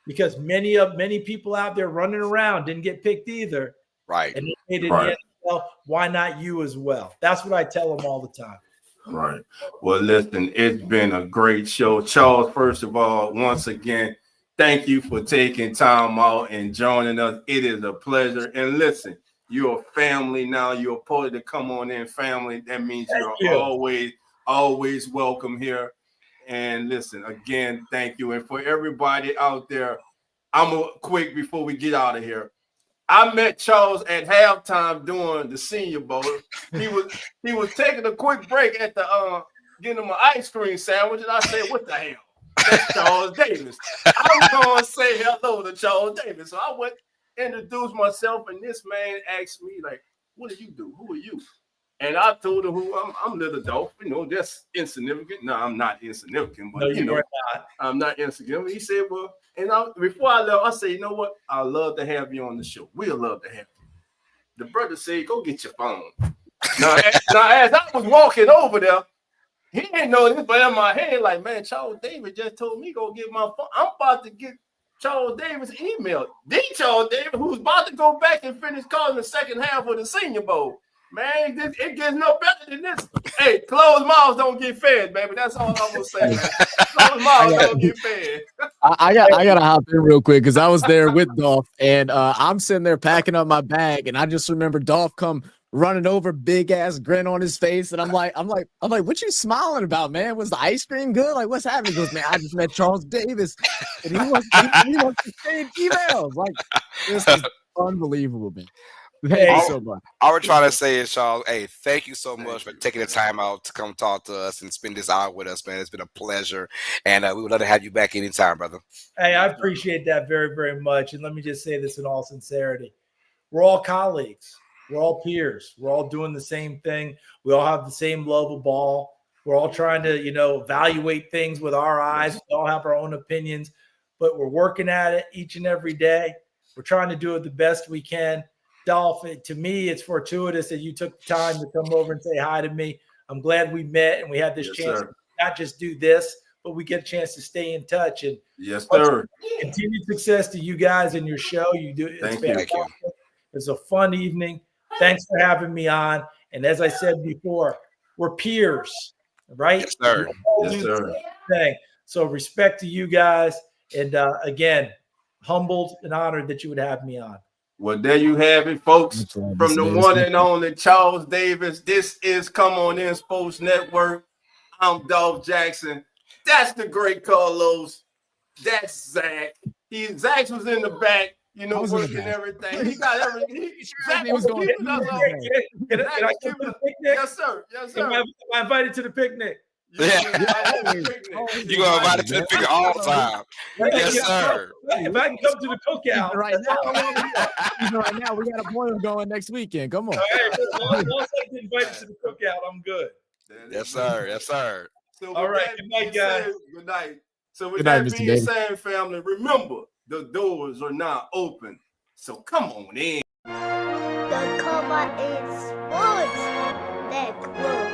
Because many people out there running around didn't get picked either. Right. And they made it in the NFL. Why not you as well? That's what I tell them all the time. Right. Well, listen, it's been a great show. Charles, first of all, once again, thank you for taking time out and joining us. It is a pleasure. And listen, you're a family now. You're a part of the Come On In family. That means you're always welcome here. And listen, again, thank you. And for everybody out there, I'm quick before we get out of here. I met Charles at halftime during the Senior Bowl. He was taking a quick break at the getting him an ice cream sandwich, and I said, "What the hell? That's Charles Davis." I was going to say hello to Charles Davis, so I went introduced myself, and this man asked me, like, "What do you do? Who are you?" And I told him who I'm Little Dolph, that's insignificant. No, I'm not insignificant, but I'm not insignificant. He said, well, and before I left, I said, you know what? I'd love to have you on the show. We'd love to have you. The brother said, go get your phone. Now, as I was walking over there, he didn't know this, but in my head, like, man, Charles Davis just told me go get my phone. I'm about to get Charles Davis' email. The Charles Davis, who's about to go back and finish calling the second half of the Senior Bowl. Man, it gets no better than this. Hey, closed mouths don't get fed, baby. That's all I'm gonna say, man. Closed mouths don't get fed. I gotta hop in real quick because I was there with Dolph, and I'm sitting there packing up my bag, and I just remember Dolph come running over, big ass grin on his face, and I'm like, what you smiling about, man? Was the ice cream good? Like, what's happening? He goes, man, I just met Charles Davis, and he wants to send emails. Like, this is unbelievable, man. Thank you so much. I was trying to say is, Charles, hey, thank you so much for taking the time out to come talk to us and spend this hour with us, man. It's been a pleasure, and we would love to have you back anytime, brother. Hey, I appreciate that very, very much. And let me just say this in all sincerity. We're all colleagues. We're all peers. We're all doing the same thing. We all have the same love of ball. We're all trying to, evaluate things with our eyes. We all have our own opinions, but we're working at it each and every day. We're trying to do it the best we can. Dolph, to me, it's fortuitous that you took the time to come over and say hi to me. I'm glad we met and we had this chance to not just do this, but we get a chance to stay in touch. And yes, sir. Continued success to you guys and your show. You do it. Thank you. It's a fun evening. Thanks for having me on. And as I said before, we're peers, right? Yes, sir. Yes, sir. Thing. So respect to you guys. And again, humbled and honored that you would have me on. Well, there you have it, folks. From the one and only Charles Davis. This is Come On In Sports Network. I'm Dolph Jackson. That's the great Carlos. That's Zach. Zach was in the back. you know, working everything. He got everything. He was going. Can I come to the picnic? Yes, sir. Yes, sir. Am I invited to the picnic? Yeah. You gonna invite it to the picnic all the time. Yes, sir. If I can come to the cookout Right now, we got a boil going next weekend. Come on. Hey, once I get invited to the cookout, I'm good. Yes, sir. Yes, sir. So all right. Good night, guys. Good night. So with that being said, family, remember the doors are now open. So come on in. The cover is sports. Let's go.